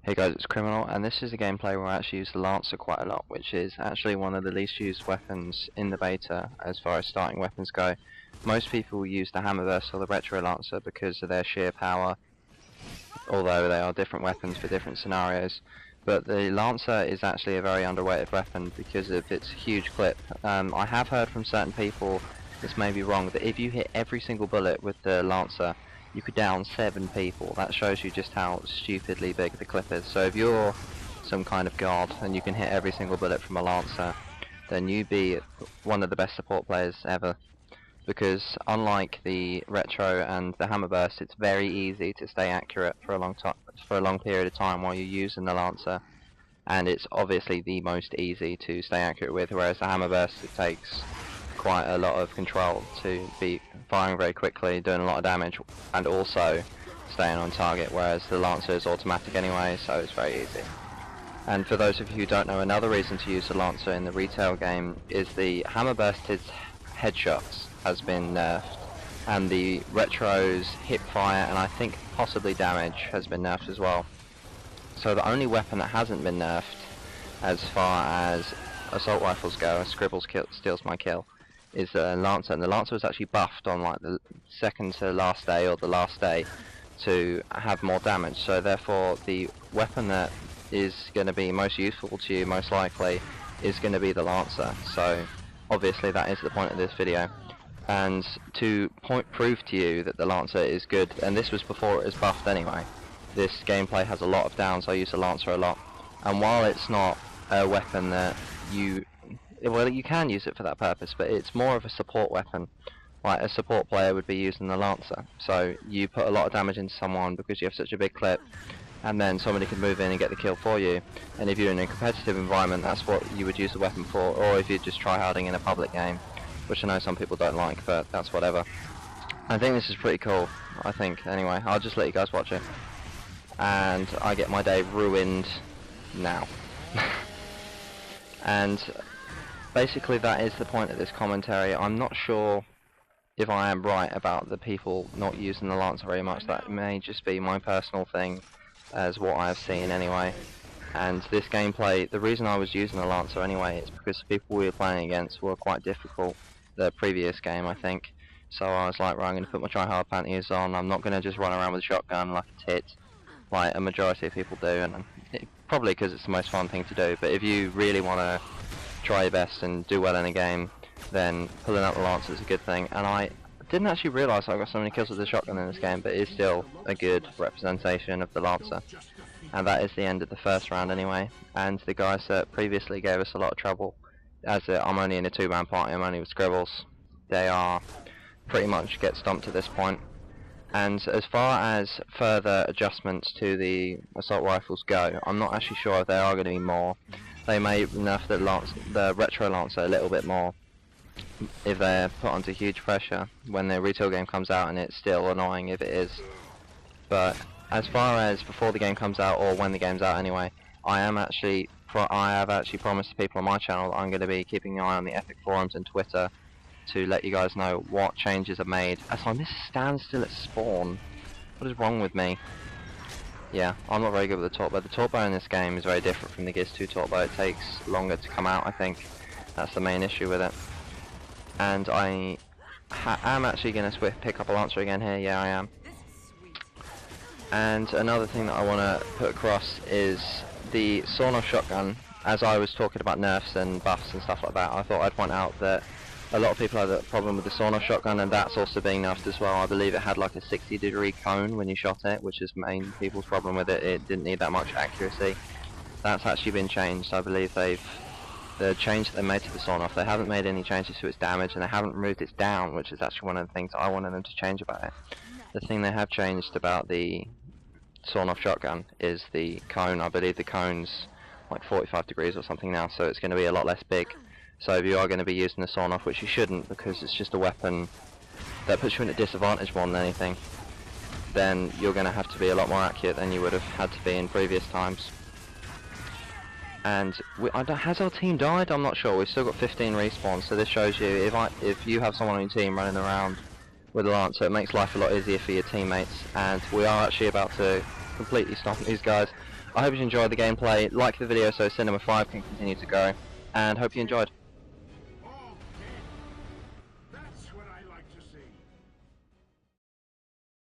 Hey guys, it's CriminaI, and this is a gameplay where I actually use the Lancer quite a lot, which is actually one of the least used weapons in the beta as far as starting weapons go. Most people use the Hammerburst or the Retro Lancer because of their sheer power, although they are different weapons for different scenarios. But the Lancer is actually a very underrated weapon because of its huge clip. I have heard from certain people, this may be wrong, that if you hit every single bullet with the Lancer, you could down 7 people. That shows you just how stupidly big the clip is. So if you're some kind of god and you can hit every single bullet from a Lancer, then you'd be one of the best support players ever. Because unlike the Retro and the Hammerburst, it's very easy to stay accurate for a long period of time while you're using the Lancer, and it's obviously the most easy to stay accurate with, whereas the Hammerburst, it takes quite a lot of control to be firing very quickly, doing a lot of damage, and also staying on target, whereas the Lancer is automatic anyway, so it's very easy. And for those of you who don't know, another reason to use the Lancer in the retail game is the Hammerburst's headshots has been nerfed, and the Retro's hip fire and I think possibly damage has been nerfed as well. So the only weapon that hasn't been nerfed as far as assault rifles go, Scribbles steals my kill, is the Lancer, and the Lancer was actually buffed on like the second to last day or the last day to have more damage, so therefore the weapon that is going to be most useful to you most likely is going to be the Lancer. So obviously that is the point of this video, and to prove to you that the Lancer is good, and this was before it was buffed anyway. This gameplay has a lot of downs. I use the Lancer a lot, and while it's not a weapon that you can use it for that purpose, but it's more of a support weapon. Like a support player would be using the Lancer, so you put a lot of damage into someone because you have such a big clip, and then somebody can move in and get the kill for you. And if you're in a competitive environment, that's what you would use the weapon for, or if you're just tryharding in a public game, which I know some people don't like, but that's whatever. I think this is pretty cool, I think. Anyway, I'll just let you guys watch it. And I get my day ruined now. And basically that is the point of this commentary. I'm not sure if I am right about the people not using the Lancer very much. That may just be my personal thing, as what I've seen anyway. And this gameplay, the reason I was using the Lancer anyway is because the people we were playing against were quite difficult the previous game, I think. So I was like, right, I'm going to put my try-hard panties on. I'm not going to just run around with a shotgun like a tit, like a majority of people do, and probably because it's the most fun thing to do. But if you really want to try your best and do well in a game, then pulling out the Lancer is a good thing. And I didn't actually realise I got so many kills with the shotgun in this game, but it is still a good representation of the Lancer. And that is the end of the first round anyway. And the guys that previously gave us a lot of trouble, as I'm only in a 2-man party, I'm only with Scribbles, they are pretty much get stumped at this point. And as far as further adjustments to the assault rifles go, I'm not actually sure if there are going to be more. They may nerf the Retro Lancer a little bit more if they're put under huge pressure when the retail game comes out, and it's still annoying if it is. But as far as before the game comes out, or when the game's out anyway, I have actually promised the people on my channel that I'm going to be keeping an eye on the Epic forums and Twitter to let you guys know what changes are made. As I miss standstill at spawn. What is wrong with me? Yeah, I'm not very good with the torp bow. The torp bow in this game is very different from the Giz 2 torp bow. It takes longer to come out, I think. That's the main issue with it. And I am actually going to pick up a Lancer again here. Yeah, I am. And another thing that I want to put across is the sawn-off shotgun. As I was talking about nerfs and buffs and stuff like that, I thought I'd point out that a lot of people have a problem with the sawn-off shotgun, and that's also being nerfed as well. I believe it had like a 60-degree cone when you shot it, which is main people's problem with it. It didn't need that much accuracy. That's actually been changed. I believe the change that they made to the sawn-off, they haven't made any changes to its damage, and they haven't removed its down, which is actually one of the things I wanted them to change about it. The thing they have changed about the sawn-off shotgun is the cone. I believe the cone's like 45 degrees or something now, so it's going to be a lot less big. So if you are going to be using the sawn-off, which you shouldn't because it's just a weapon that puts you in a disadvantage more than anything, then you're going to have to be a lot more accurate than you would have had to be in previous times. And has our team died? I'm not sure. We've still got 15 respawns, so this shows you if you have someone on your team running around with a Lancer, it makes life a lot easier for your teammates. And we are actually about to completely stomping these guys. I hope you enjoyed the gameplay, like the video so Cinema 5 can continue to go, and hope you enjoyed.